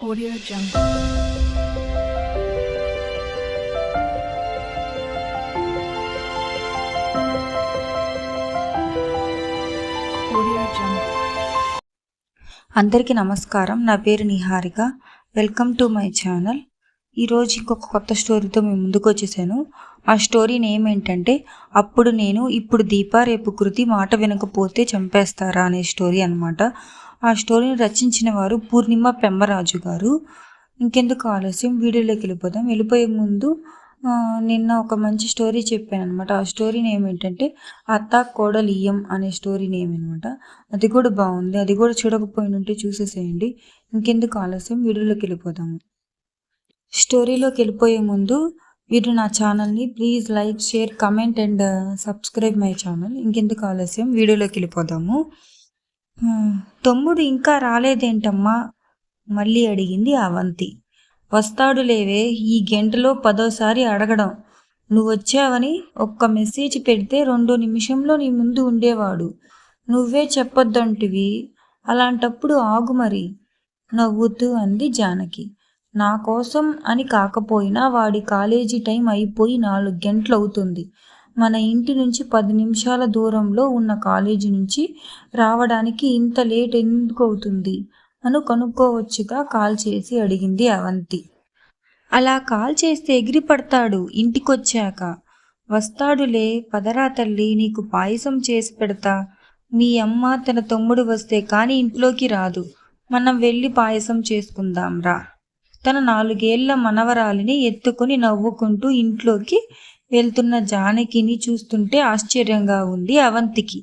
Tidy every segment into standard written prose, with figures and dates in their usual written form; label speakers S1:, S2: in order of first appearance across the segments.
S1: Audio Jungle. Audio Jungle.
S2: అందరికీ నమస్కారం. నా పేరు Niharika. Welcome to my channel. ఈరోజు ఇంకొక కొత్త స్టోరీతో మేము ముందుకు వచ్చేసాను. ఆ స్టోరీ నేమ్ ఏంటంటే అప్పుడు నేను ఇప్పుడు దీప రేపు కృతి మాట వినకపోతే చంపేస్తారా అనే స్టోరీ అనమాట. ఆ స్టోరీని రచించిన వారు పూర్ణిమ పెమ్మరాజు గారు. ఇంకెందుకు ఆలస్యం, వీడియోలోకి వెళ్ళిపోదాం. వెళ్ళిపోయే ముందు నిన్న ఒక మంచి స్టోరీ చెప్పాను అనమాట. ఆ స్టోరీ నేమ్ ఏంటంటే అత్త కోడలియ్యం అనే స్టోరీ నేమ్ అనమాట. అది కూడా బాగుంది. అది కూడా చూడకపోయినంటే చూసేసేయండి. ఇంకెందుకు ఆలస్యం, వీడియోలోకి వెళ్ళిపోదాము. స్టోరీలోకి వెళ్ళిపోయే ముందు మీరు నా ఛానల్ని please like, share, comment and subscribe my channel. ఇంకెందుకు ఆలస్యం, వీడియోలోకి వెళ్ళిపోదాము. తమ్ముడు ఇంకా రాలేదేంటమ్మా మళ్ళీ అడిగింది అవంతి. వస్తాడు లేవే, ఈ గంటలో 10వ అడగడం. నువ్వొచ్చావని ఒక్క మెసేజ్ పెడితే 2 నిమిషంలో నీ ముందు ఉండేవాడు. నువ్వే చెప్పొద్దంటివి, అలాంటప్పుడు ఆగు మరి, నవ్వుతూ అంది జానకి. నా కోసం అని కాకపోయినా వాడి కాలేజీ టైం అయిపోయి 4 గంటలవుతుంది. మన ఇంటి నుంచి 10 నిమిషాల దూరంలో ఉన్న కాలేజీ నుంచి రావడానికి ఇంత లేట్ ఎందుకు అవుతుంది కనుక్కోవచ్చుగా కాల్ చేసి అడిగింది అవంతి. అలా కాల్ చేస్తే ఎగిరి పడతాడు ఇంటికొచ్చాక. వస్తాడులే, పదరా తల్లి, నీకు పాయసం చేసి పెడతా. మీ అమ్మ తన తమ్ముడు వస్తే కానీ ఇంట్లోకి రాదు. మనం వెళ్ళి పాయసం చేసుకుందాంరా. తన 4 ఏళ్ల మనవరాలిని ఎత్తుకుని నవ్వుకుంటూ ఇంట్లోకి వెళ్తున్న జానకిని చూస్తుంటే ఆశ్చర్యంగా ఉంది అవంతికి.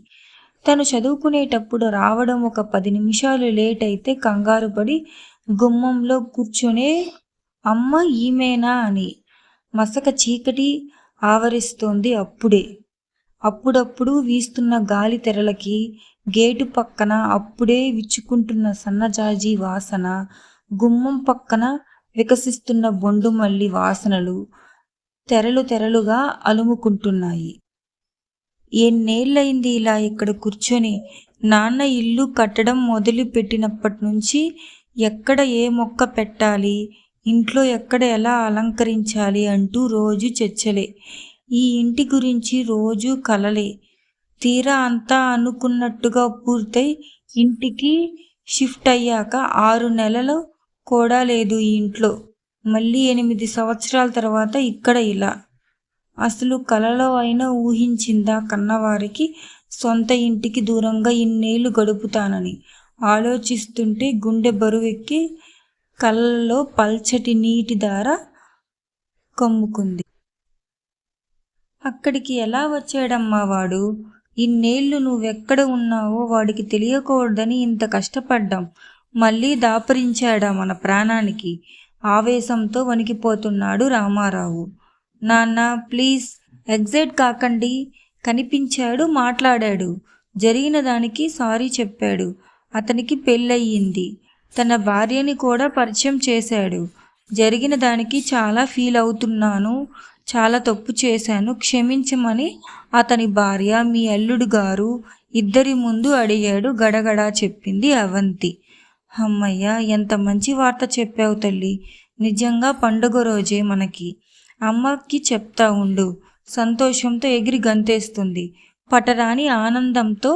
S2: తను చదువుకునేటప్పుడు రావడం ఒక 10 నిమిషాలు లేట్ అయితే కంగారు పడి గుమ్మంలో కూర్చునే అమ్మ ఈమెనా అని. మసక చీకటి ఆవరిస్తోంది అప్పుడే. అప్పుడప్పుడు వీస్తున్న గాలి తెరలకి, గేటు పక్కన అప్పుడే విచ్చుకుంటున్న సన్నజాజి వాసన, గుమ్మం పక్కన వికసిస్తున్న బొండుమల్లి వాసనలు తెరలుగా అలుముకుంటున్నాయి. ఎన్నేళ్ళయింది ఇలా ఇక్కడ కూర్చొని. నాన్న ఇల్లు కట్టడం మొదలు పెట్టినప్పటి నుంచి ఎక్కడ ఏ మొక్క పెట్టాలి, ఇంట్లో ఎక్కడ ఎలా అలంకరించాలి అంటూ రోజు చర్చలే. ఈ ఇంటి గురించి రోజు కలలే. తీరా అంతా అనుకున్నట్టుగా పూర్తయి ఇంటికి షిఫ్ట్ అయ్యాక 6 నెలలు కూడా లేదు ఈ ఇంట్లో. మళ్ళీ 8 సంవత్సరాల తర్వాత ఇక్కడ ఇలా. అసలు కలలో అయినా ఊహించిందా కన్నవారికి సొంత ఇంటికి దూరంగా ఇన్నేళ్లు గడుపుతానని? ఆలోచిస్తుంటే గుండె బరువెక్కి కళ్ళల్లో పల్చటి నీటి ధార కమ్ముకుంది. అక్కడికి ఎలా వచ్చాడమ్మా వాడు? ఇన్నేళ్లు నువ్వెక్కడ ఉన్నావో వాడికి తెలియకూడదని ఇంత కష్టపడ్డాం. మళ్ళీ దాపరించాడా మన ప్రాణానికి? ఆవేశంతో వణికిపోతున్నాడు రామారావు. నాన్న ప్లీజ్ ఎగ్జైట్ కాకండి. కనిపించాడు, మాట్లాడాడు, జరిగిన దానికి సారీ చెప్పాడు. అతనికి పెళ్ళయింది. తన భార్యని కూడా పరిచయం చేశాడు. జరిగిన దానికి చాలా ఫీల్ అవుతున్నాను, చాలా తప్పు చేశాను, క్షమించమని అతని భార్య, మీ అల్లుడు గారు ఇద్దరి ముందు అడిగాడు గడగడా చెప్పింది అవంతి. అమ్మయ్య, ఎంత మంచి వార్త చెప్పావు తల్లి. నిజంగా పండుగ రోజే మనకి. అమ్మకి చెప్తా ఉండు. సంతోషంతో ఎగిరి గంతేస్తుంది. పటరాని ఆనందంతో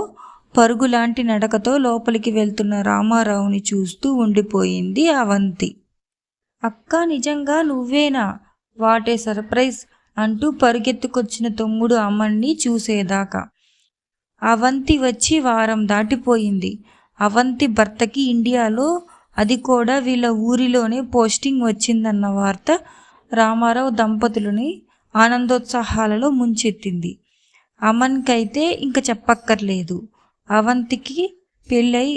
S2: పరుగులాంటి నడకతో లోపలికి వెళ్తున్న రామారావుని చూస్తూ ఉండిపోయింది అవంతి. అక్క, నిజంగా నువ్వేనా? వాటే సర్ప్రైజ్ అంటూ పరుగెత్తుకొచ్చిన తమ్ముడు అమ్మని చూసేదాకా. అవంతి వచ్చి వారం దాటిపోయింది. అవంతి భర్తకి ఇండియాలో, అది కూడా వీళ్ళ ఊరిలోనే పోస్టింగ్ వచ్చిందన్న వార్త రామారావు దంపతులని ఆనందోత్సాహాలలో ముంచెత్తింది. అమన్కైతే ఇంక చెప్పక్కర్లేదు. అవంతికి పెళ్ళై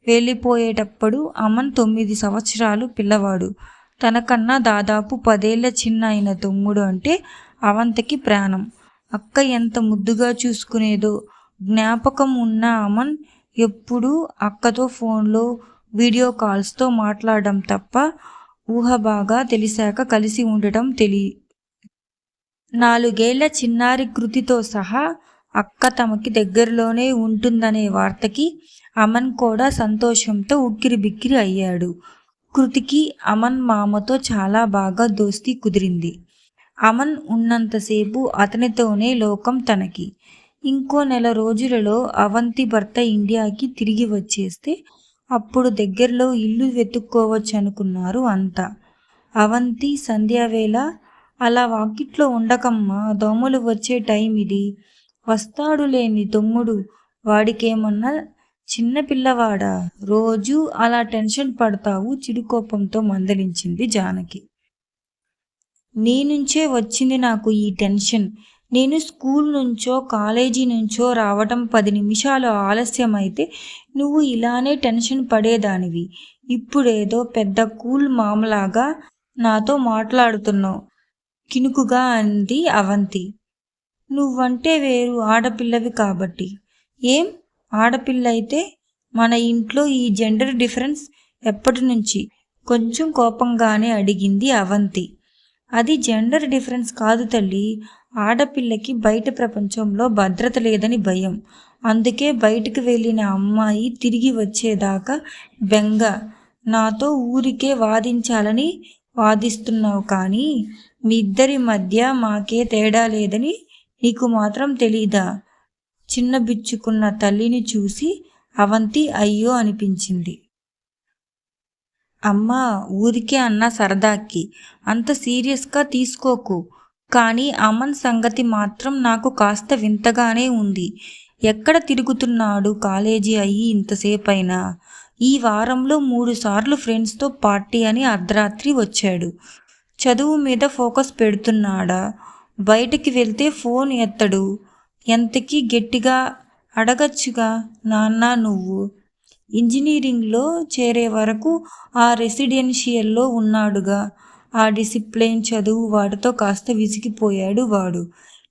S2: వెళ్ళిపోయేటప్పుడు అమన్ 9 సంవత్సరాలు పిల్లవాడు. తనకన్నా దాదాపు 10 ఏళ్ల చిన్న అయిన తమ్ముడు అంటే అవంతికి ప్రాణం. అక్క ఎంత ముద్దుగా చూసుకునేదో జ్ఞాపకం ఉన్న అమన్ ఎప్పుడూ అక్కతో ఫోన్లో, వీడియో కాల్స్తో మాట్లాడడం తప్ప ఊహ బాగా తెలిసాక కలిసి ఉండటం 4 ఏళ్ల చిన్నారి కృతితో సహా అక్క తమకి దగ్గరలోనే ఉంటుందనే వార్తకి అమన్ కూడా సంతోషంతో ఉక్కిరి బిక్కిరి అయ్యాడు. కృతికి అమన్ మామతో చాలా బాగా దోస్తీ కుదిరింది. అమన్ ఉన్నంతసేపు అతనితోనే లోకం తనకి. ఇంకో నెల రోజులలో అవంతి భర్త ఇండియాకి తిరిగి వచ్చేస్తే అప్పుడు దగ్గరలో ఇల్లు వెతుక్కోవచ్చనుకున్నారు అంతా. అవంతి సంధ్యావేళ అలా వాకిట్లో ఉండకమ్మా, దోమలు వచ్చే టైం ఇది. వస్తాడు లేని తమ్ముడు, వాడికేమన్నా చిన్న పిల్లవాడా, రోజూ అలా టెన్షన్ పడతావు చిరుకోపంతో మందలించింది జానకి. నీ నుంచే వచ్చింది నాకు ఈ టెన్షన్. నేను స్కూల్ నుంచో కాలేజీ నుంచో రావటం 10 నిమిషాలు ఆలస్యమైతే నువ్వు ఇలానే టెన్షన్ పడేదానివి. ఇప్పుడేదో పెద్ద కూల్ మామలాగా నాతో మాట్లాడుతున్నావు కినుకుగా అంది అవంతి. నువ్వంటే వేరు, ఆడపిల్లవి కాబట్టి. ఏం ఆడపిల్లయితే మన ఇంట్లో ఈ జెండర్ డిఫరెన్స్ ఎప్పటి నుంచి? కొంచెం కోపంగానే అడిగింది అవంతి. అది జెండర్ డిఫరెన్స్ కాదు తల్లి, ఆడపిల్లకి బయట ప్రపంచంలో భద్రత లేదని భయం. అందుకే బయటికి వెళ్ళిన అమ్మాయి తిరిగి వచ్చేదాకా బెంగ. నాతో ఊరికే వాదించాలని వాదిస్తున్నావు కానీ మీ ఇద్దరి మధ్య మాకే తేడా లేదని నీకు మాత్రం తెలీదా? చిన్నబిచ్చుకున్న తల్లిని చూసి అవంతి అయ్యో అనిపించింది. అమ్మా, ఊరికే అన్న సరదాకి, అంత సీరియస్గా తీసుకోకు. కానీ అమన్ సంగతి మాత్రం నాకు కాస్త వింతగానే ఉంది. ఎక్కడ తిరుగుతున్నాడు కాలేజీ అయ్యి ఇంతసేపైనా? ఈ వారంలో 3 సార్లు ఫ్రెండ్స్తో పార్టీ అని అర్ధరాత్రి వచ్చాడు. చదువు మీద ఫోకస్ పెడుతున్నాడా? బయటికి వెళ్తే ఫోన్ ఎత్తడు. ఎంతకీ గట్టిగా అడగచ్చుగా, నాన్న నువ్వు ఇంజనీరింగ్లో చేరే వరకు ఆ రెసిడెన్షియల్లో ఉన్నాడుగా. ఆ డిసిప్లిన్ చదువు వాడితో కాస్త విసిగిపోయాడు వాడు.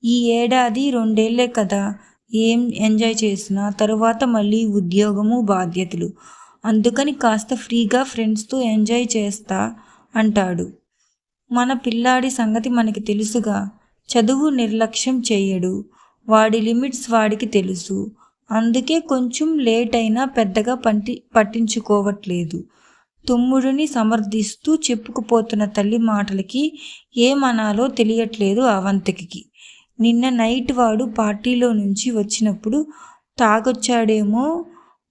S2: ఈ ఏడాది 2 ఏళ్లే కదా ఏం ఎంజాయ్ చేసినా, తరువాత మళ్ళీ ఉద్యోగము బాధ్యతలు. అందుకని కాస్త ఫ్రీగా ఫ్రెండ్స్తో ఎంజాయ్ చేస్తా అంటాడు. మన పిల్లాడి సంగతి మనకి తెలుసుగా. చదువు నిర్లక్ష్యం చేయడు. వాడి లిమిట్స్ వాడికి తెలుసు. అందుకే కొంచెం లేట్ అయినా పెద్దగా పట్టించుకోవట్లేదు. తమ్ముడిని సమర్థిస్తూ చెప్పుకుపోతున్న తల్లి మాటలకి ఏమనాలో తెలియట్లేదు అవంతికి. నిన్న నైట్ వాడు పార్టీలో నుంచి వచ్చినప్పుడు తాగొచ్చాడేమో,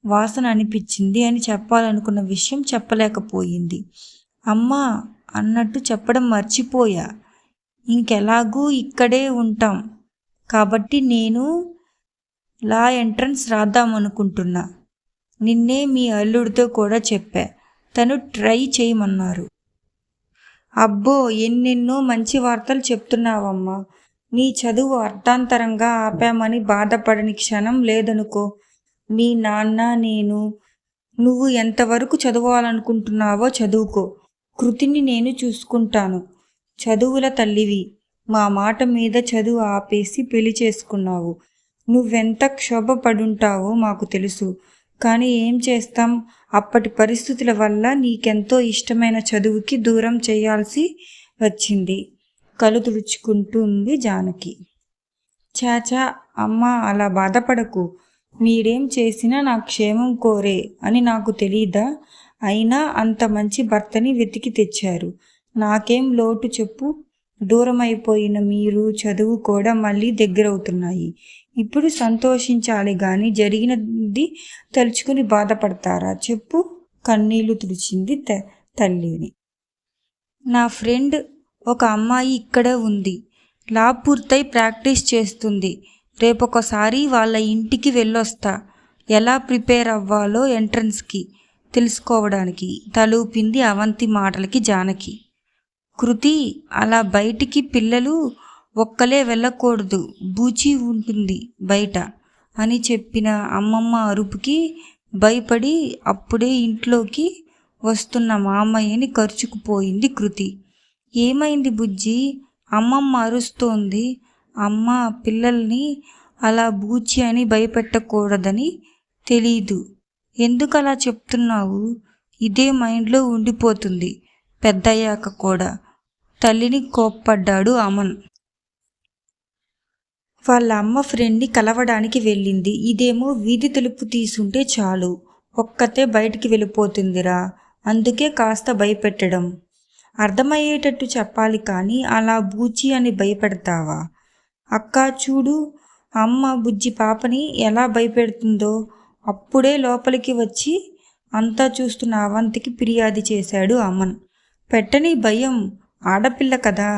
S2: వాసన అనిపించింది అని చెప్పాలనుకున్న విషయం చెప్పలేకపోయింది. అమ్మా అన్నట్టు చెప్పడం మర్చిపోయా. ఇంకెలాగూ ఇక్కడే ఉంటాం కాబట్టి నేను లా ఎంట్రన్స్ రాద్దామనుకుంటున్నా. నిన్నే మీ అల్లుడితో కూడా చెప్పా, తను ట్రై చేయమన్నారు. అబ్బో, ఎన్నెన్నో మంచి వార్తలు చెప్తున్నావమ్మా. నీ చదువు అర్థాంతరంగా ఆపామని బాధపడని క్షణం లేదనుకో. మీ నాన్న, నేను, నువ్వు ఎంతవరకు చదవాలనుకుంటున్నావో చదువుకో. కృతిని నేను చూసుకుంటాను. చదువుల తల్లివి. మా మాట మీద చదువు ఆపేసి పెళ్లి చేసుకున్నావు. నువ్వెంత క్షోభపడుంటావో మాకు తెలుసు. కానీ ఏం చేస్తాం, అప్పటి పరిస్థితుల వల్ల నీకెంతో ఇష్టమైన చదువుకి దూరం చేయాల్సి వచ్చింది. కళ్ళు తుడుచుకుంటుంది జానకి. చాచా అమ్మా, అలా బాధపడకు. మీరేం చేసినా నా క్షేమం కోరే అని నాకు తెలీదా? అయినా అంత మంచి భర్తని వెతికి తెచ్చారు. నాకేం లోటు చెప్పు. దూరమైపోయిన మీరు, చదువు కూడా మళ్ళీ దగ్గరవుతున్నాయి. ఇప్పుడు సంతోషించాలి గాని జరిగినది తలుచుకుని బాధపడతారా చెప్పు? కన్నీళ్లు తుడిచింది తల్లిని. నా ఫ్రెండ్ ఒక అమ్మాయి ఇక్కడే ఉంది. లా పూర్తయి ప్రాక్టీస్ చేస్తుంది. రేపొకసారి వాళ్ళ ఇంటికి వెళ్ళొస్తా. ఎలా ప్రిపేర్ అవ్వాలో ఎంట్రన్స్కి తెలుసుకోవడానికి తలూపింది అవంతి మాటలకి జానకి. కృతి, అలా బయటికి పిల్లలు ఒక్కలే వెళ్ళకూడదు, బూచి ఉంటుంది బయట అని చెప్పిన అమ్మమ్మ అరుపుకి భయపడి అప్పుడే ఇంట్లోకి వస్తున్న మామయ్యని ఖర్చుకుపోయింది కృతి. ఏమైంది బుజ్జి? అమ్మమ్మ అరుస్తోంది. అమ్మ, పిల్లల్ని అలా బూచి అని భయపెట్టకూడదని తెలీదు. ఎందుకు అలా చెప్తున్నావు? ఇదే మైండ్లో ఉండిపోతుంది పెద్దయ్యాక కూడా. తల్లిని కోప్పడ్డాడు అమన్. వాళ్ళ అమ్మ ఫ్రెండ్ని కలవడానికి వెళ్ళింది. ఇదేమో వీధి తలుపు తీసుంటే చాలు ఒక్కతే బయటికి వెళ్ళిపోతుందిరా అందుకే కాస్త భయపెట్టడం. అర్థమయ్యేటట్టు చెప్పాలి కానీ అలా బూచి అని భయపెడతావా? అక్కా చూడు, అమ్మ బుజ్జి పాపని ఎలా భయపెడుతుందో. అప్పుడే లోపలికి వచ్చి అంతా చూస్తున్న అవంతికి ఫిర్యాదు చేశాడు అమన్. పెట్టని భయం, ఆడపిల్ల కదా,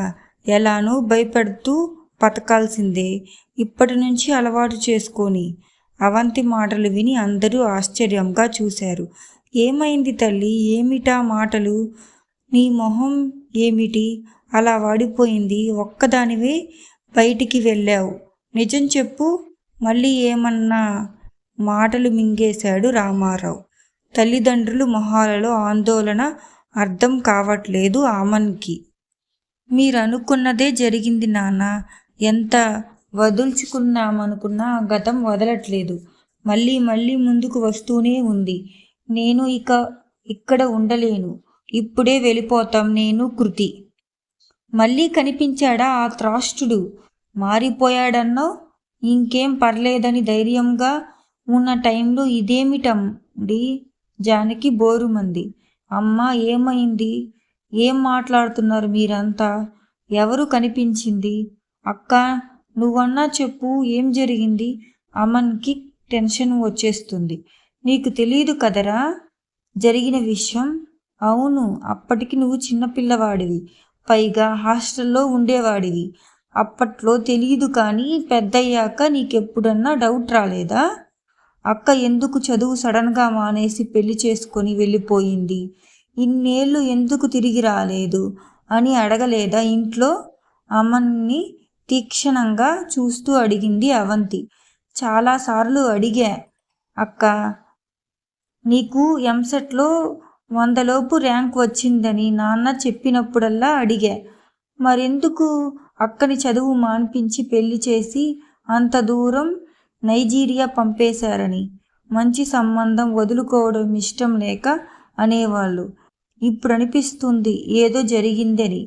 S2: ఎలానూ భయపెడుతూ బతకాల్సిందే. ఇప్పటి నుంచి అలవాటు చేసుకొని. అవంతి మాటలు విని అందరూ ఆశ్చర్యంగా చూశారు. ఏమైంది తల్లి, ఏమిటా మాటలు? నీ మొహం ఏమిటి అలా వాడిపోయింది? ఒక్కదానివే బయటికి వెళ్ళావు, నిజం చెప్పు. మళ్ళీ ఏమన్నా మాటలు మింగేశాడు రామారావు. తల్లిదండ్రులు మొహాలలో ఆందోళన అర్థం కావట్లేదు అమన్కి. మీరనుకున్నదే జరిగింది నాన్న. ఎంత వదుల్చుకున్నామనుకున్నా గతం వదలట్లేదు. మళ్ళీ మళ్ళీ ముందుకు వస్తూనే ఉంది. నేను ఇక్కడ ఉండలేను. ఇప్పుడే వెళ్ళిపోతాం నేను, కృతి. మళ్ళీ కనిపించాడా ఆ త్రాష్టుడు? మారిపోయాడన్నో. ఇంకేం పర్లేదని ధైర్యంగా ఉన్న టైంలో ఇదేమిటండి? జానకి బోరుమంది. అమ్మా ఏమైంది? ఏం మాట్లాడుతున్నారు మీరంతా? ఎవరు కనిపించింది? అక్క నువ్వన్నా చెప్పు, ఏం జరిగింది? అమన్కి టెన్షన్ వచ్చేస్తుంది. నీకు తెలీదు కదరా జరిగిన విషయం? అవును, అప్పటికి నువ్వు చిన్నపిల్లవాడివి, పైగా హాస్టల్లో ఉండేవాడివి. అప్పట్లో తెలియదు కానీ పెద్దయ్యాక నీకెప్పుడన్నా డౌట్ రాలేదా? అక్క ఎందుకు చదువు సడన్గా మానేసి పెళ్లి చేసుకొని వెళ్ళిపోయింది? ఇన్నేళ్ళు ఎందుకు తిరిగి రాలేదు అని అడగలేదా ఇంట్లో? అమన్ని తీక్షణంగా చూస్తూ అడిగింది అవంతి. చాలాసార్లు అడిగా అక్క. నీకు ఎంసెట్లో 100లోపు ర్యాంక్ వచ్చిందని నాన్న చెప్పినప్పుడల్లా అడిగా. మరెందుకు అక్కని చదువు మాన్పించి పెళ్లి చేసి అంత దూరం నైజీరియా పంపేశారని. మంచి సంబంధం వదులుకోవడం ఇష్టం లేక అనేవాళ్ళు. ఇప్పుడు అనిపిస్తుంది ఏదో జరిగిందని.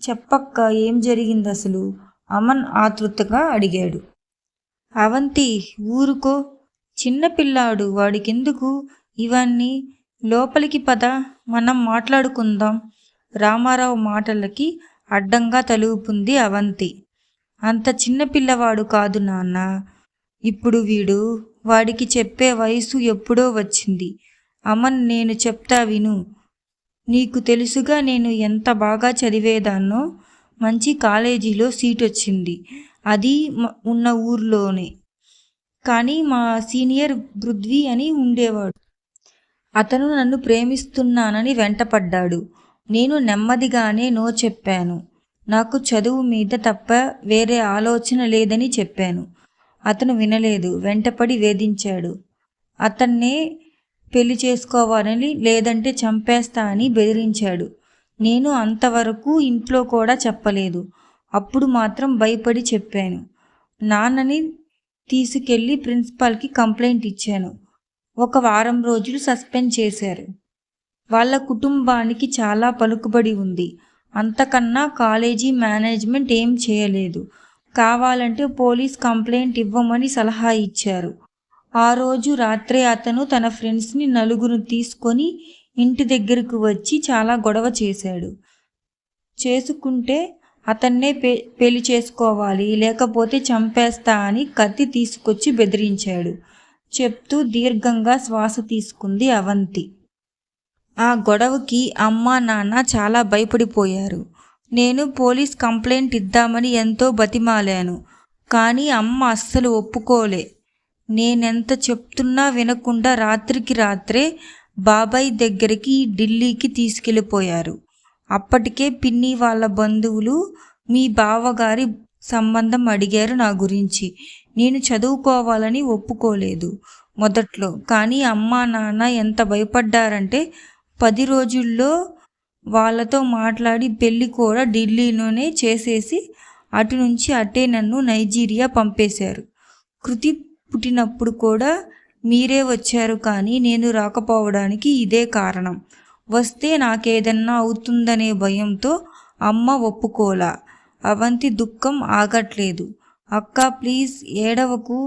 S2: చెప్పక్క, ఏం జరిగింది అసలు? అమన్ ఆతృతగా అడిగాడు. అవంతి ఊరుకో, చిన్నపిల్లాడు, వాడికెందుకు ఇవన్నీ? లోపలికి పద, మనం మాట్లాడుకుందాం. రామారావు మాటలకి అడ్డంగా తలుపుంది అవంతి. అంత చిన్నపిల్లవాడు కాదు నాన్న. ఇప్పుడు వాడికి చెప్పే వయసు ఎప్పుడో వచ్చింది. అమన్, నేను చెప్తా విను. నీకు తెలుసుగా నేను ఎంత బాగా చదివేదాన్నో. మంచి కాలేజీలో సీట్ వచ్చింది, అది ఉన్న ఊర్లోనే. కానీ మా సీనియర్ పృథ్వీ అని ఉండేవాడు. అతను నన్ను ప్రేమిస్తున్నానని వెంటపడ్డాడు. నేను నెమ్మదిగానే నో చెప్పాను. నాకు చదువు మీద తప్ప వేరే ఆలోచన లేదని చెప్పాను. అతను వినలేదు, వెంటపడి వేధించాడు. అతన్నే పెళ్లి చేసుకోవాలని, లేదంటే చంపేస్తా అని బెదిరించాడు. నేను అంతవరకు ఇంట్లో కూడా చెప్పలేదు. అప్పుడు మాత్రం భయపడి చెప్పాను. నాన్నని తీసుకెళ్ళి ప్రిన్సిపాల్కి కంప్లైంట్ ఇచ్చాను. 1 వారం రోజులు సస్పెండ్ చేశారు. వాళ్ళ కుటుంబానికి చాలా పలుకుబడి ఉంది. అంతకన్నా కాలేజీ మేనేజ్మెంట్ ఏం చేయలేదు. కావాలంటే పోలీస్ కంప్లైంట్ ఇవ్వమని సలహా ఇచ్చారు. ఆ రోజు రాత్రే అతను తన ఫ్రెండ్స్ని 4 తీసుకొని ఇంటి దగ్గరకు వచ్చి చాలా గొడవ చేశాడు. చేసుకుంటే అతన్నే పెళ్లి చేసుకోవాలి, లేకపోతే చంపేస్తా అని కత్తి తీసుకొచ్చి బెదిరించాడు. చెప్తూ దీర్ఘంగా శ్వాస తీసుకుంది అవంతి. ఆ గొడవకి అమ్మా నాన్న చాలా భయపడిపోయారు. నేను పోలీస్ కంప్లైంట్ ఇద్దామని ఎంతో బతిమాలాను. కానీ అమ్మ అస్సలు ఒప్పుకోలే. నేనెంత చెప్తున్నా వినకుండా రాత్రికి రాత్రే బాబాయ్ దగ్గరికి ఢిల్లీకి తీసుకెళ్ళిపోయారు. అప్పటికే పిన్ని వాళ్ళ బంధువులు మీ బావగారి సంబంధం అడిగారు నా గురించి. నేను చదువుకోవాలని ఒప్పుకోలేదు మొదట్లో. కానీ అమ్మా నాన్న ఎంత భయపడ్డారంటే 10 రోజుల్లో వాళ్ళతో మాట్లాడి పెళ్ళి కూడా ఢిల్లీలోనే చేసేసి అటు నుంచి అటే నన్ను నైజీరియా పంపేశారు. కృతి పుట్టినప్పుడు కూడా మీరే వచ్చారు, కానీ నేను రాకపోవడానికి ఇదే కారణం. వస్తే నాకేదన్నా అవుతుందనే భయంతో అమ్మ ఒప్పుకోలా. అవంతి దుఃఖం ఆగట్లేదు. అక్క ప్లీజ్ ఏడవకు.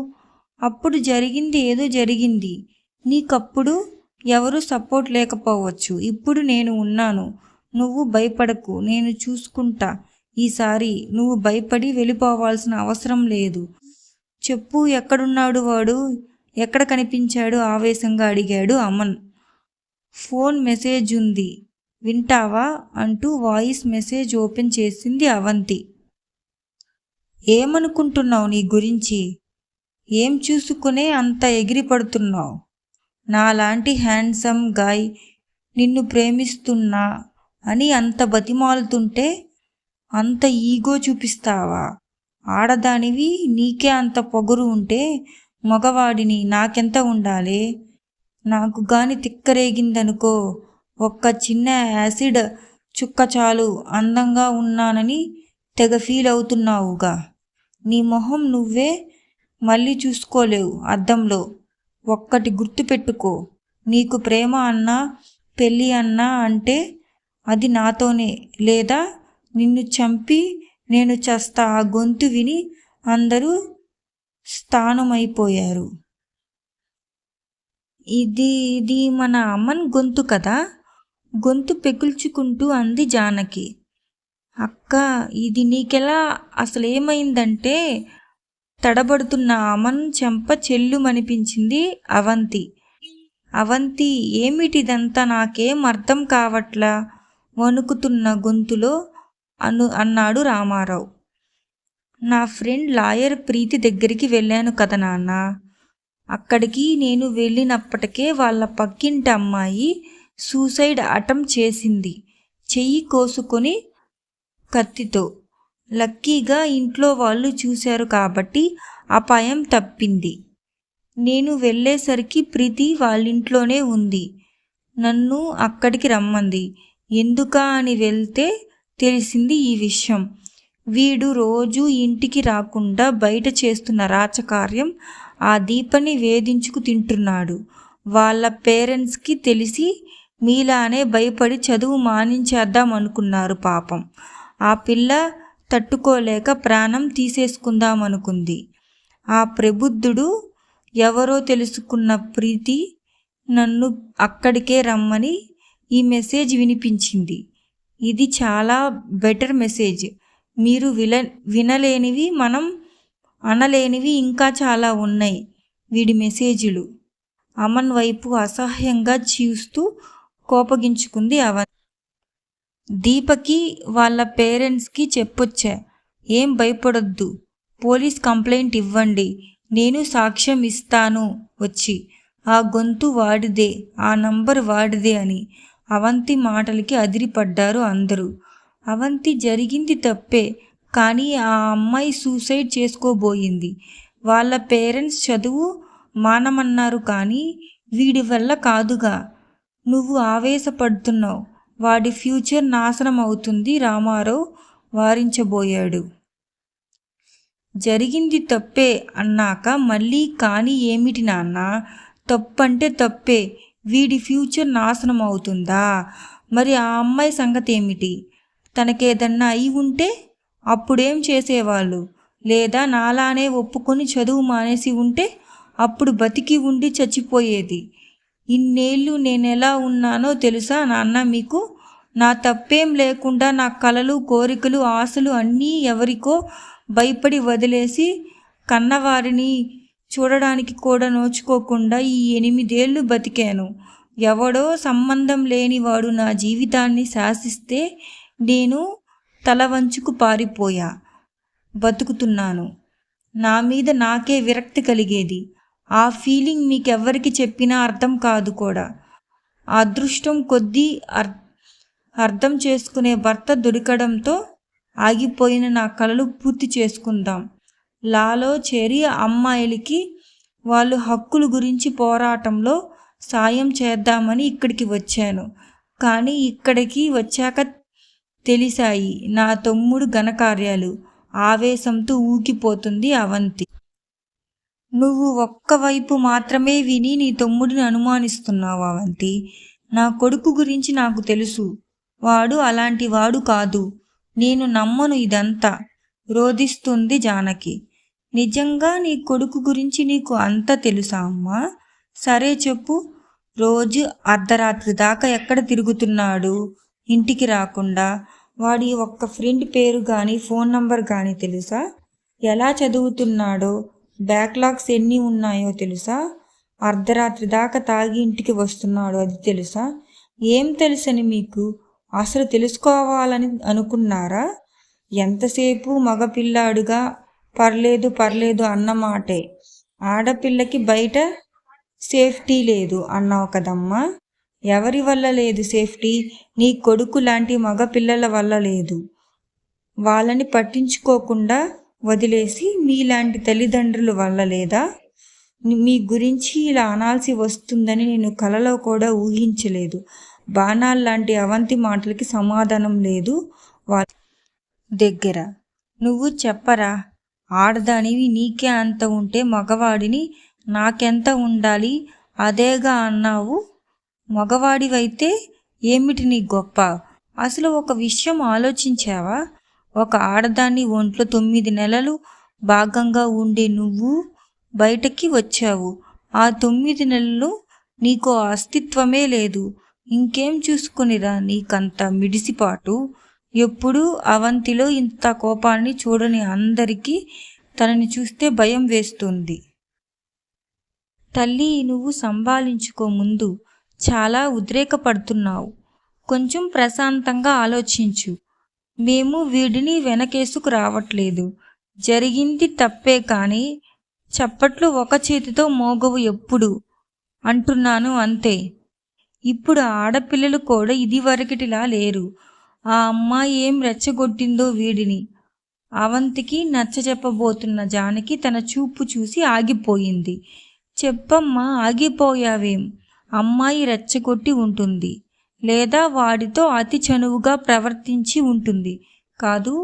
S2: అప్పుడు జరిగింది ఏదో జరిగింది. నీకప్పుడు ఎవరు సపోర్ట్ లేకపోవచ్చు. ఇప్పుడు నేను ఉన్నాను. నువ్వు భయపడకు, నేను చూసుకుంటా. ఈసారి నువ్వు భయపడి వెళ్ళిపోవాల్సిన అవసరం లేదు. చెప్పు, ఎక్కడున్నాడు వాడు? ఎక్కడ కనిపించాడు? ఆవేశంగా అడిగాడు అమన్. ఫోన్ మెసేజ్ ఉంది, వింటావా అంటూ వాయిస్ మెసేజ్ ఓపెన్ చేసింది అవంతి. ఏమనుకుంటున్నావు నీ గురించి? ఏం చూసుకునే అంత ఎగిరిపడుతున్నావు? నాలాంటి హ్యాండ్సమ్ గాయ్ నిన్ను ప్రేమిస్తున్నా అని అంత బతిమాలుతుంటే అంత ఈగో చూపిస్తావా? ఆడదానివి, నీకే అంత పొగరు ఉంటే మగవాడిని నాకెంత ఉండాలి? నాకు గాని తిక్కరేగిందనుకో, ఒక్క చిన్న యాసిడ్ చుక్క చాలు అందంగా ఉన్నానని తెగ ఫీల్ అవుతున్నావుగా. నీ మొహం నువ్వే మళ్ళీ చూసుకోలేవు అద్దంలో. ఒక్కటి గుర్తుపెట్టుకో, నీకు ప్రేమ అన్నా పెళ్ళి అన్నా అంటే అది నాతోనే, లేదా నిన్ను చంపి నేను చస్తా. ఆ గొంతు విని అందరూ స్థానమైపోయారు. ఇది మన అమ్మన్ గొంతు కదా? గొంతు పెకుల్చుకుంటూ అంది జానకి. అక్క, ఇది నీకెలా? అసలేమైందంటే తడబడుతున్న అమన్ చెంప చెల్లుమనిపించింది అవంతి. అవంతి, ఏమిటిదంతా? నాకేం అర్థం కావట్లా వణుకుతున్న గొంతులో అన్నాడు రామారావు. నా ఫ్రెండ్ లాయర్ ప్రీతి దగ్గరికి వెళ్ళాను కదా నాన్న. అక్కడికి నేను వెళ్ళినప్పటికే వాళ్ళ పక్కింటి అమ్మాయి సూసైడ్ అటెంప్ట్ చేసింది, చెయ్యి కోసుకొని కత్తితో. లక్కీగా ఇంట్లో వాళ్ళు చూశారు కాబట్టి అపాయం తప్పింది. నేను వెళ్ళేసరికి ప్రీతి వాళ్ళింట్లోనే ఉంది. నన్ను అక్కడికి రమ్మంది. ఎందుకా అని వెళ్తే తెలిసింది ఈ విషయం. వీడు రోజూ ఇంటికి రాకుండా బయట చేస్తున్న రాచకార్యం ఆ దీపని వేధించుకు తింటున్నాడు. వాళ్ళ పేరెంట్స్కి తెలిసి మీలానే భయపడి చదువు మానించేద్దాం అనుకున్నారు. పాపం ఆ పిల్ల తట్టుకోలేక ప్రాణం తీసేసుకుందామనుకుంది. ఆ ప్రబుద్ధుడు ఎవరో తెలుసుకున్న ప్రీతి నన్ను అక్కడికే రమ్మని ఈ మెసేజ్ వినిపించింది. ఇది చాలా బెటర్ మెసేజ్. మీరు వినలేనివి, మనం అనలేనివి ఇంకా చాలా ఉన్నాయి వీడి మెసేజ్లు. అమన్ వైపు అసహ్యంగా చూస్తూ కోపగించుకుంది అవంతి. దీపకి వాళ్ళ పేరెంట్స్కి చెప్పొచ్చా? ఏం భయపడొద్దు, పోలీస్ కంప్లైంట్ ఇవ్వండి, నేను సాక్ష్యం ఇస్తాను వచ్చి. ఆ గొంతు వాడిదే, ఆ నంబర్ వాడిదే అని అవంతి మాటలకి అదిరిపడ్డారు అందరూ. అవంతి, జరిగింది తప్పే, కానీ ఆ అమ్మాయి సూసైడ్ చేసుకోబోయింది. వాళ్ళ పేరెంట్స్ చదువు మానమన్నారు, కానీ వీడి వల్ల కాదుగా. నువ్వు ఆవేశపడుతున్నావు, వాడి ఫ్యూచర్ నాశనం అవుతుంది. రామారావు వారించబోయాడు. జరిగింది తప్పే అన్నాక మళ్ళీ కానీ ఏమిటి నాన్న? తప్పంటే తప్పే, వీడి ఫ్యూచర్ నాశనం అవుతుందా? మరి ఆ అమ్మాయి సంగతి ఏమిటి? తనకేదన్నా అయి ఉంటే అప్పుడేం చేసేవాళ్ళు? లేదా నాలానే ఒప్పుకొని చదువు మానేసి ఉంటే అప్పుడు బతికి ఉండి చచ్చిపోయేది. ఇన్నేళ్ళు నేనెలా ఉన్నానో తెలుసా నాన్న మీకు? నా తప్పేం లేకుండా నా కలలు, కోరికలు, ఆశలు అన్నీ ఎవరికో భయపడి వదిలేసి కన్నవారిని చూడడానికి కూడా నోచుకోకుండా ఈ 8 ఏళ్ళు బతికాను. ఎవడో సంబంధం లేనివాడు నా జీవితాన్ని శాసిస్తే నేను తల వంచుకు పారిపోయా. బతుకుతున్నాను. నా మీద నాకే విరక్తి కలిగేది. ఆ ఫీలింగ్ మీకెవ్వరికి చెప్పినా అర్థం కాదు కూడా. అదృష్టం కొద్దీ అర్థం చేసుకునే భర్త దొరకడంతో ఆగిపోయిన నా కలలు పూర్తి చేసుకుందాం. లాలో చేరి అమ్మాయిలకి వాళ్ళు హక్కుల గురించి పోరాటంలో సాయం చేద్దామని ఇక్కడికి వచ్చాను. కానీ ఇక్కడికి వచ్చాక తెలిసాయి నా తమ్ముడు ఘనకార్యాలు. ఆవేశంతో ఊగిపోతుంది అవంతి. నువ్వు ఒక్కవైపు మాత్రమే విని నీ తమ్ముడిని అనుమానిస్తున్నావు అవంతి. నా కొడుకు గురించి నాకు తెలుసు. వాడు అలాంటి వాడు కాదు. నేను నమ్మను ఇదంతా, రోధిస్తుంది జానకి. నిజంగా నీ కొడుకు గురించి నీకు అంత తెలుసా అమ్మా? సరే చెప్పు. రోజు అర్ధరాత్రి దాకా ఎక్కడ తిరుగుతున్నాడు ఇంటికి రాకుండా? వాడి ఒక్క ఫ్రెండ్ పేరు కానీ ఫోన్ నంబర్ కానీ తెలుసా? ఎలా చదువుతున్నాడో, బ్యాక్లాగ్స్ ఎన్ని ఉన్నాయో తెలుసా? అర్ధరాత్రి దాకా తాగి ఇంటికి వస్తున్నాడు, అది తెలుసా? ఏం తెలుసని మీకు? అసలు తెలుసుకోవాలని అనుకున్నారా? ఎంతసేపు మగపిల్లాడుగా పర్లేదు పర్లేదు అన్నమాటే. ఆడపిల్లకి బయట సేఫ్టీ లేదు అన్నావు కదమ్మా. ఎవరి వల్ల లేదు సేఫ్టీ? నీ కొడుకు లాంటి మగపిల్లల వల్ల లేదు. వాళ్ళని పట్టించుకోకుండా వదిలేసి మీలాంటి తల్లిదండ్రుల వల్ల లేదా? మీ గురించి ఇలా అనాల్సి వస్తుందని నేను కలలో కూడా ఊహించలేదు. బాణాల్లాంటి అవంతి మాటలకి సమాధానం లేదు వాళ్ళ దగ్గర. నువ్వు చెప్పరా? ఆడదానివి నీకే అంత ఉంటే మగవాడిని నాకెంత ఉండాలి? అదేగా అన్నావు. మగవాడివైతే ఏమిటి నీ గొప్ప? అసలు ఒక విషయం ఆలోచించావా? ఒక ఆడదాన్ని ఒంట్లో 9 నెలలు భాగంగా ఉండే నువ్వు బయటకి వచ్చావు. ఆ 9 నెలలు నీకు అస్తిత్వమే లేదు. ఇంకేం చూసుకునిరా నీకంత మిడిసిపాటు? ఎప్పుడూ అవంతిలో ఇంత కోపాన్ని చూడని అందరికీ తనని చూస్తే భయం వేస్తుంది. తల్లి, నువ్వు సంభాళించుకో. ముందు చాలా ఉద్రేకపడుతున్నావు. కొంచెం ప్రశాంతంగా ఆలోచించు. మేము వీడిని వెనకేసుకు రావట్లేదు. జరిగింది తప్పే కానీ చప్పట్లు ఒక చేతితో మోగవు ఎప్పుడు అంటున్నాను అంతే. ఇప్పుడు ఆడపిల్లలు కూడా ఇదివరకటిలా లేరు. ఆ అమ్మాయి ఏం రెచ్చగొట్టిందో వీడిని. అవంతికి నచ్చజెప్పబోతున్న జానకి తన చూపు చూసి ఆగిపోయింది. చెప్పమ్మా, ఆగిపోయావేం? అమ్మాయి రెచ్చగొట్టి ఉంటుంది, లేదా వాడితో అతి చనువుగా ప్రవర్తించి ఉంటుంది. కాదు,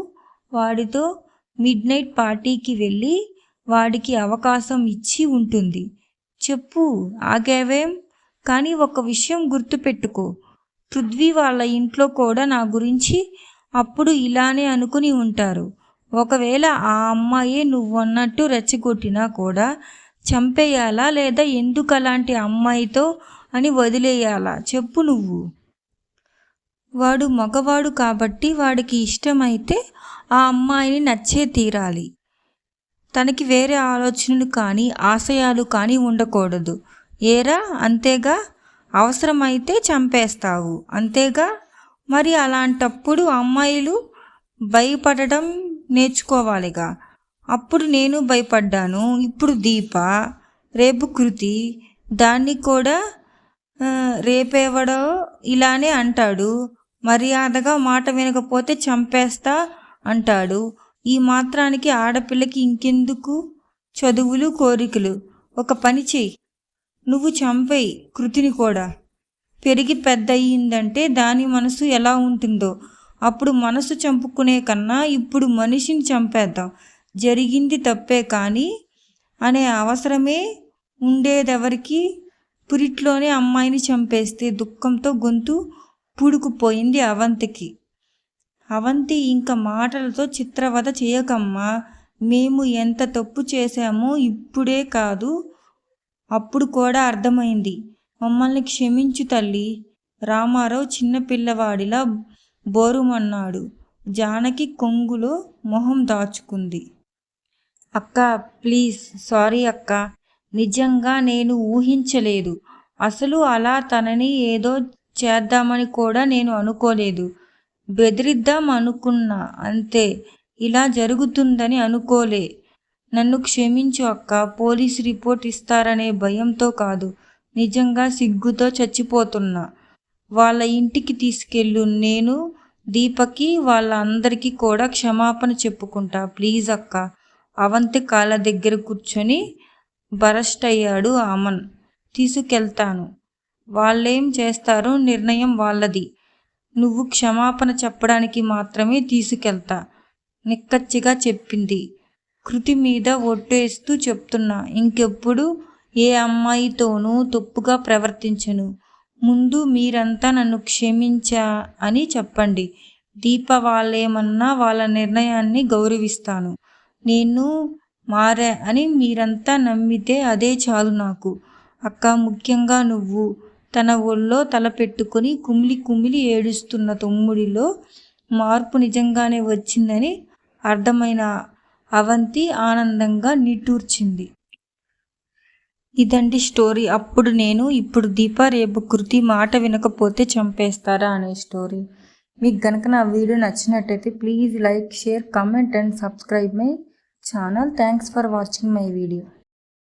S2: వాడితో మిడ్ నైట్ పార్టీకి వెళ్ళి వాడికి అవకాశం ఇచ్చి ఉంటుంది. చెప్పు, ఆగావేం? కానీ ఒక విషయం గుర్తుపెట్టుకో, పృథ్వీ వాళ్ళ ఇంట్లో కూడా నా గురించి అప్పుడు ఇలానే అనుకుని ఉంటారు. ఒకవేళ ఆ అమ్మాయే నువ్వన్నట్టు రెచ్చగొట్టినా కూడా చంపేయాలా, లేదా ఎందుకు అలాంటి అమ్మాయితో అని వదిలేయాలా? చెప్పు నువ్వు. వాడు మగవాడు కాబట్టి వాడికి ఇష్టమైతే ఆ అమ్మాయిని నచ్చే తీరాలి. తనకి వేరే ఆలోచనలు కానీ ఆశయాలు కానీ ఉండకూడదు. ఏరా, అంతేగా? అవసరమైతే చంపేస్తావు, అంతేగా? మరి అలాంటప్పుడు అమ్మాయిలు భయపడడం నేర్చుకోవాలిగా. అప్పుడు నేను భయపడ్డాను, ఇప్పుడు దీప, రేపు కృతి. దాన్ని కూడా రేపేవడో ఇలానే అంటాడు. మర్యాదగా మాట వినకపోతే చంపేస్తా అంటాడు. ఈ మాత్రానికి ఆడపిల్లకి ఇంకెందుకు చదువులు, కోరికలు? ఒక పని చెయ్యి, నువ్వు చంపేయి కృతిని కూడా. పెరిగి పెద్ద అయ్యిందంటే దాని మనసు ఎలా ఉంటుందో. అప్పుడు మనసు చంపుకునే కన్నా ఇప్పుడు మనిషిని చంపేద్దాం. జరిగింది తప్పే కానీ అనే అవసరమే ఉండేదెవరికి? పురిట్లోనే అమ్మాయిని చంపేస్తే దుఃఖంతో గొంతు పూడుకుపోయింది అవంతికి. అవంతి, ఇంక మాటలతో చిత్రవద చేయకమ్మా. మేము ఎంత తప్పు చేశామో ఇప్పుడే కాదు, అప్పుడు కూడా అర్థమైంది. మమ్మల్ని క్షమించు తల్లి. రామారావు చిన్నపిల్లవాడిలా బోరుమన్నాడు. జానకి కొంగులో మొహం దాచుకుంది. అక్క, ప్లీజ్, సారీ అక్క. నిజంగా నేను ఊహించలేదు. అసలు అలా తనని ఏదో చేద్దామని కూడా నేను అనుకోలేదు. బెదిరిద్దాం అనుకున్నా అంతే. ఇలా జరుగుతుందని అనుకోలే. నన్ను క్షమించు అక్క. పోలీసు రిపోర్ట్ ఇస్తారనే భయంతో కాదు, నిజంగా సిగ్గుతో చచ్చిపోతున్నా. వాళ్ళ ఇంటికి తీసుకెళ్ళు. నేను దీపకి వాళ్ళ అందరికీ కూడా క్షమాపణ చెప్పుకుంటా. ప్లీజ్ అక్క. అవంతి కాళ్ళ దగ్గర కూర్చొని బరస్ట్ అయ్యాడు అమన్. తీసుకెళ్తాను. వాళ్ళేం చేస్తారో నిర్ణయం వాళ్ళది. నువ్వు క్షమాపణ చెప్పడానికి మాత్రమే తీసుకెళ్తా, నిక్కచ్చిగా చెప్పింది. కృతి మీద ఒట్టేస్తూ చెప్తున్నా, ఇంకెప్పుడు ఏ అమ్మాయితోనూ తప్పుగా ప్రవర్తించను. ముందు మీరంతా నన్ను క్షమించా అని చెప్పండి. దీప వాళ్ళేమన్నా వాళ్ళ నిర్ణయాన్ని గౌరవిస్తాను. నేను మారా అని మీరంతా నమ్మితే అదే చాలు నాకు. అక్క, ముఖ్యంగా నువ్వు. తన ఒళ్ళో తల పెట్టుకుని కుమిలి కుమిలి ఏడుస్తున్న తమ్ముడిలో మార్పు నిజంగానే వచ్చిందని అర్థమైన అవంతి ఆనందంగా నిట్టూర్చింది. ఇదండి స్టోరీ. అప్పుడు నేను, ఇప్పుడు దీప, రేపు కృతి, మాట వినకపోతే చంపేస్తారా అనే స్టోరీ. మీకు గనక నా వీడియో నచ్చినట్టయితే please like, share, comment and subscribe my channel. Thanks for watching my video.